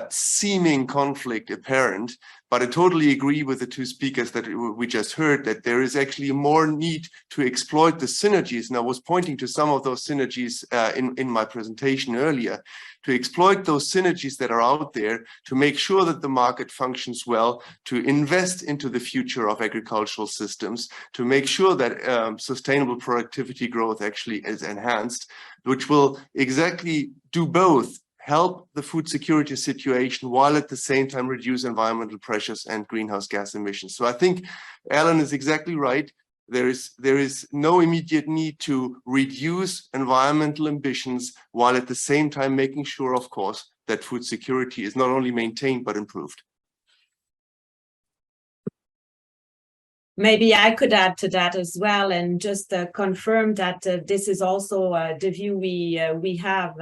seeming conflict apparent. But I totally agree with the two speakers that we just heard, that there is actually more need to exploit the synergies. And I was pointing to some of those synergies in my presentation earlier, to exploit those synergies that are out there, to make sure that the market functions well, to invest into the future of agricultural systems, to make sure that sustainable productivity growth actually is enhanced, which will exactly do both: help the food security situation while at the same time reduce environmental pressures and greenhouse gas emissions. So I think Alan is exactly right. There is no immediate need to reduce environmental ambitions while at the same time making sure, of course, that food security is not only maintained but improved.
Maybe I could add to that as well, and just confirm that this is also the view we have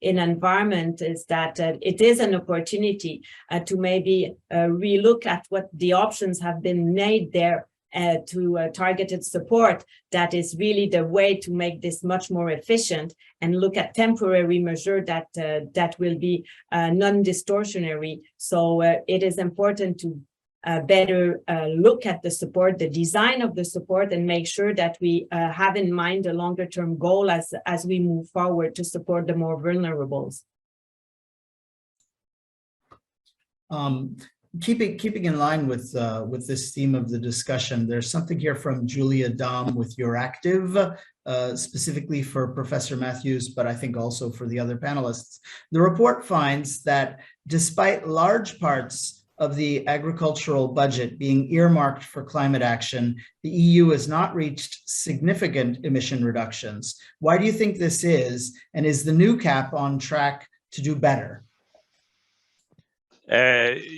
in environment, is that it is an opportunity to maybe relook at what the options have been made there to targeted support. That is really the way to make this much more efficient, and look at temporary measure that will be non-distortionary. So it is important to better look at the support, the design of the support, and make sure that we have in mind a longer term goal as we move forward to support the more vulnerables.
Keeping in line with this theme of the discussion, there's something here from Julia Dom with Euractiv, specifically for Professor Matthews, but I think also for the other panelists. The report finds that despite large parts of the agricultural budget being earmarked for climate action, the EU has not reached significant emission reductions. Why do you think this is? And is the new CAP on track to do better?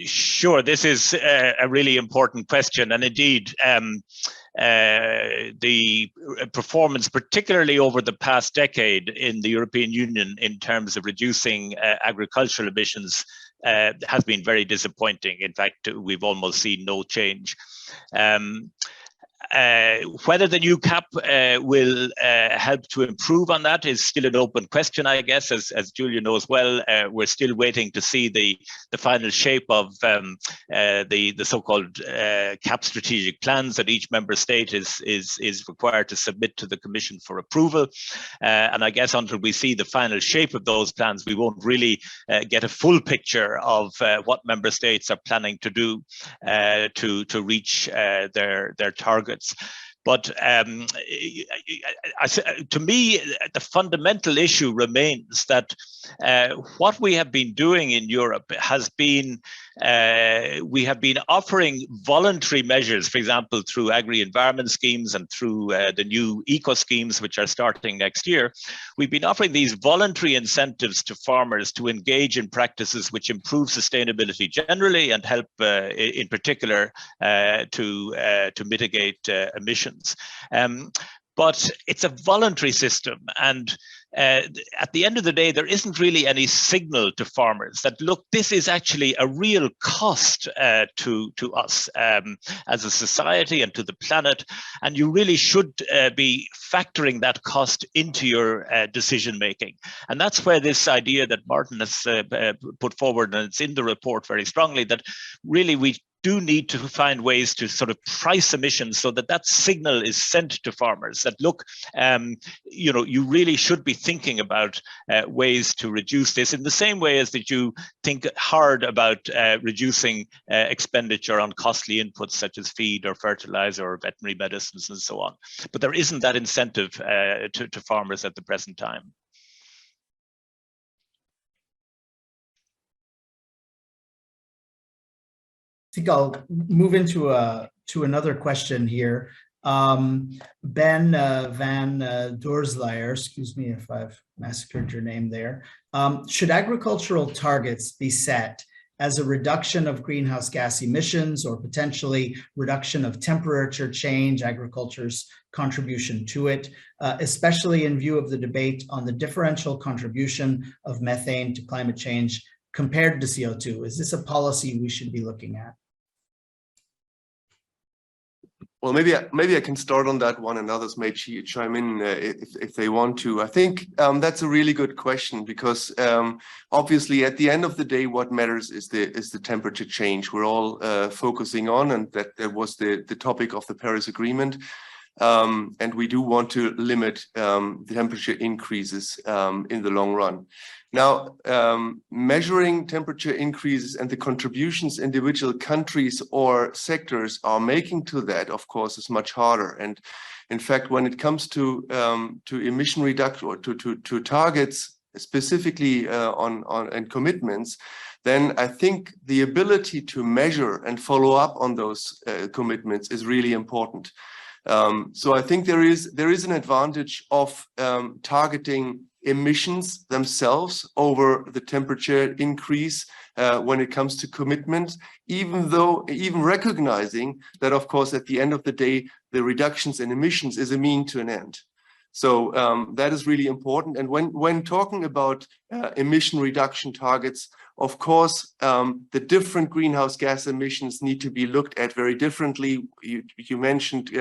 Sure, this is a really important question. And indeed, the performance, particularly over the past decade in the European Union in terms of reducing agricultural emissions, has been very disappointing. In fact, we've almost seen no change. Whether the new CAP will help to improve on that is still an open question, I guess. As Julia knows well, we're still waiting to see the final shape of the so-called CAP strategic plans that each member state is required to submit to the Commission for approval. And I guess until we see the final shape of those plans, we won't really get a full picture of what member states are planning to do to reach their targets. But to me, the fundamental issue remains that what we have been doing in Europe has been, we have been offering voluntary measures, for example, through agri-environment schemes and through the new eco schemes, which are starting next year. We've been offering these voluntary incentives to farmers to engage in practices which improve sustainability generally and help in particular to mitigate emissions. But it's a voluntary system, and at the end of the day, there isn't really any signal to farmers that, look, this is actually a real cost to us as a society and to the planet, and you really should be factoring that cost into your decision making. And that's where this idea that Martin has put forward, and it's in the report very strongly, that really we do need to find ways to sort of price emissions so that that signal is sent to farmers that, look, you know, you really should be thinking about ways to reduce this in the same way as that you think hard about reducing expenditure on costly inputs such as feed or fertilizer or veterinary medicines and so on. But there isn't that incentive to farmers at the present time.
I think I'll move into to another question here. Ben van Doorsleyer, excuse me if I've massacred your name there. Should agricultural targets be set as a reduction of greenhouse gas emissions or potentially reduction of temperature change, agriculture's contribution to it, especially in view of the debate on the differential contribution of methane to climate change compared to CO2? Is this a policy we should be looking at?
Well, maybe I can start on that one, and others may chime in if they want to. I think that's a really good question, because obviously at the end of the day, what matters is the temperature change we're all focusing on, and that was the topic of the Paris Agreement. And we do want to limit the temperature increases in the long run. Now, measuring temperature increases and the contributions individual countries or sectors are making to that, of course, is much harder. And in fact, when it comes to emission reduction or to targets specifically and commitments, then I think the ability to measure and follow up on those commitments is really important. So I think there is an advantage of targeting emissions themselves over the temperature increase when it comes to commitment, even recognizing that, of course, at the end of the day, the reductions in emissions is a mean to an end. So that is really important. And when talking about emission reduction targets, of course, the different greenhouse gas emissions need to be looked at very differently. You mentioned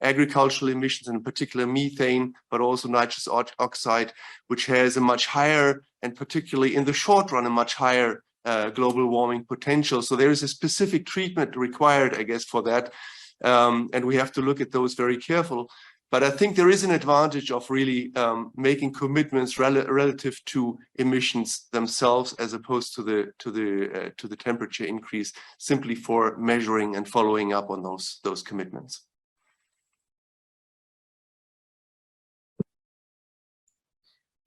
agricultural emissions, in particular methane, but also nitrous oxide, which has a much higher, and particularly in the short run, a much higher global warming potential. So there is a specific treatment required, I guess, for that. And we have to look at those very careful. But I think there is an advantage of really making commitments relative to emissions themselves, as opposed to the temperature increase, simply for measuring and following up on those commitments.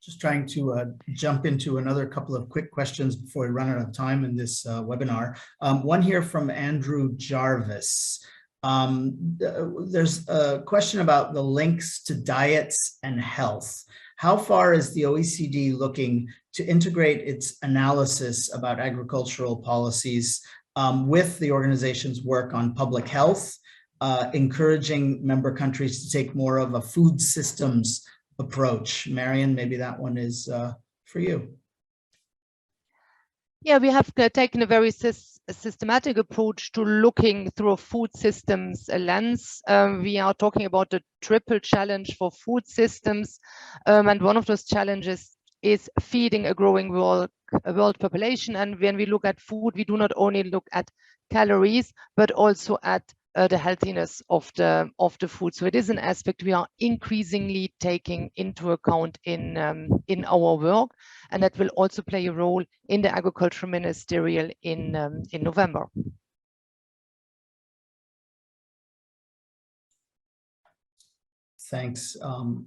Just trying to jump into another couple of quick questions before we run out of time in this webinar. One here from Andrew Jarvis. There's a question about the links to diets and health. How far is the OECD looking to integrate its analysis about agricultural policies with the organization's work on public health, encouraging member countries to take more of a food systems approach? Marion, maybe that one is for you.
Yeah, we have taken a very systematic approach to looking through a food systems lens. We are talking about the triple challenge for food systems. And one of those challenges is feeding a growing world population. And when we look at food, we do not only look at calories, but also at the healthiness of the food. So it is an aspect we are increasingly taking into account in our work, and that will also play a role in the Agriculture Ministerial in November.
Thanks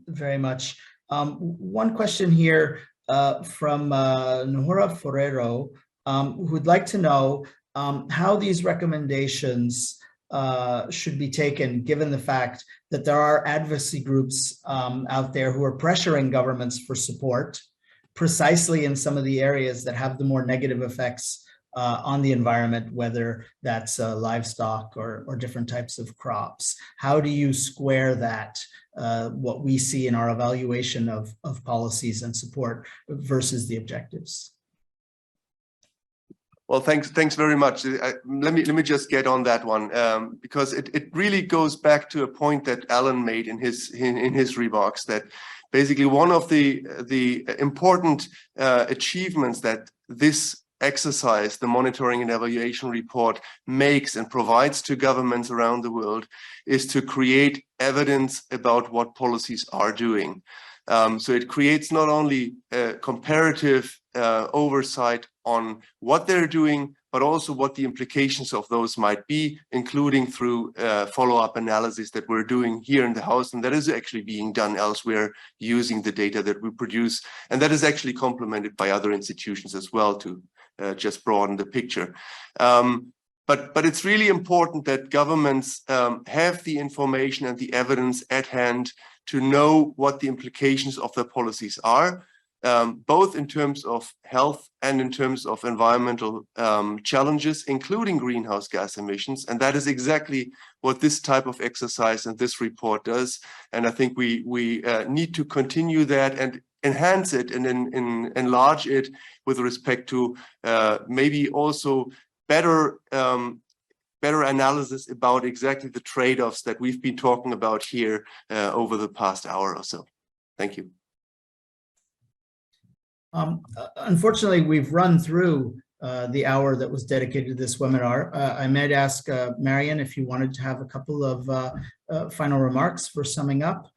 very much. One question here from Nora Forero, who'd like to know how these recommendations should be taken, given the fact that there are advocacy groups out there who are pressuring governments for support precisely in some of the areas that have the more negative effects on the environment, whether that's livestock or different types of crops. How do you square that, what we see in our evaluation of policies and support versus the objectives?
Well, thanks very much. Let me just get on that one, because it really goes back to a point that Alan made in his remarks, that basically one of the important achievements that this exercise the monitoring and evaluation report makes and provides to governments around the world is to create evidence about what policies are doing. So it creates not only a comparative oversight on what they're doing, but also what the implications of those might be, including through follow-up analysis that we're doing here in the house, and that is actually being done elsewhere using the data that we produce, and that is actually complemented by other institutions as well to just broaden the picture. But it's really important that governments have the information and the evidence at hand to know what the implications of their policies are, both in terms of health and in terms of environmental challenges, including greenhouse gas emissions. And that is exactly what this type of exercise and this report does. And I think we need to continue that and enhance it and enlarge it with respect to maybe also better analysis about exactly the trade-offs that we've been talking about here over the past hour or so. Thank you.
Unfortunately, we've run through the hour that was dedicated to this webinar. I might ask Marion if you wanted to have a couple of final remarks for summing up.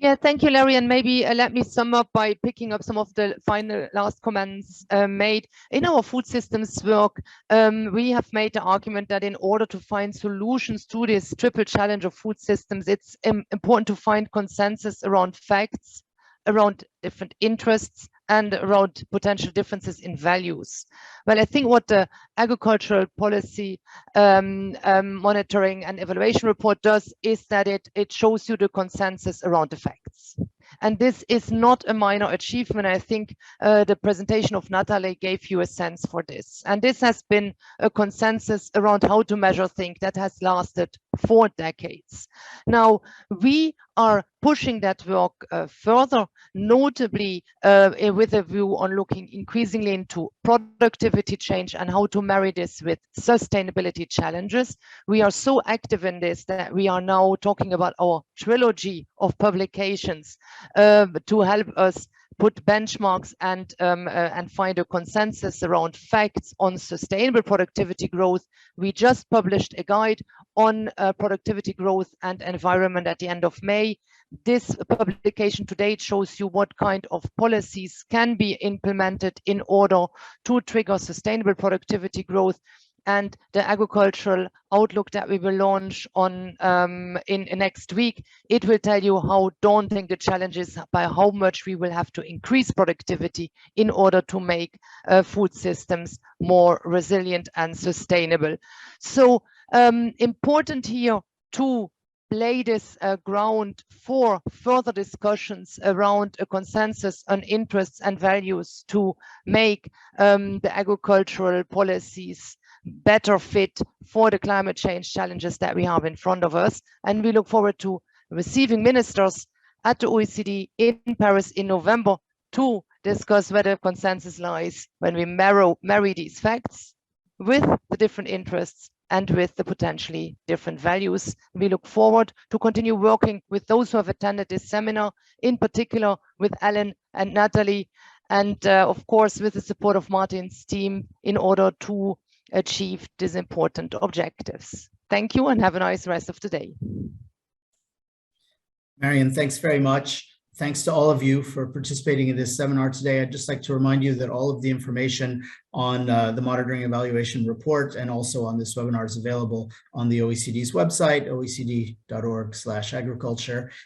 Yeah, thank you, Larry. And maybe let me sum up by picking up some of the final last comments made. In our food systems work, we have made the argument that in order to find solutions to this triple challenge of food systems, it's important to find consensus around facts, around different interests, and around potential differences in values. Well, I think what the agricultural policy monitoring and evaluation report does is that it shows you the consensus around the facts. And this is not a minor achievement. I think the presentation of Nathalie gave you a sense for this. And this has been a consensus around how to measure things that has lasted 4 decades. Now, we are pushing that work further, notably with a view on looking increasingly into productivity change and how to marry this with sustainability challenges. We are so active in this that we are now talking about our trilogy of publications to help us put benchmarks and find a consensus around facts on sustainable productivity growth. We just published a guide on productivity growth and environment at the end of May. This publication to date shows you what kind of policies can be implemented in order to trigger sustainable productivity growth. And the agricultural outlook that we will launch on in next week, it will tell you how daunting the challenge is, by how much we will have to increase productivity in order to make food systems more resilient and sustainable. So important here to lay this ground for further discussions around a consensus on interests and values to make the agricultural policies better fit for the climate change challenges that we have in front of us. And we look forward to receiving ministers at the OECD in Paris in November to discuss whether consensus lies when we marry these facts with the different interests and with the potentially different values. We look forward to continue working with those who have attended this seminar, in particular with Alan and Nathalie, and of course with the support of Martin's team in order to achieve these important objectives. Thank you and have a nice rest of the day.
Marion, thanks very much. Thanks to all of you for participating in this seminar today. I'd just like to remind you that all of the information on the monitoring evaluation report and also on this webinar is available on the OECD's website, oecd.org/agriculture.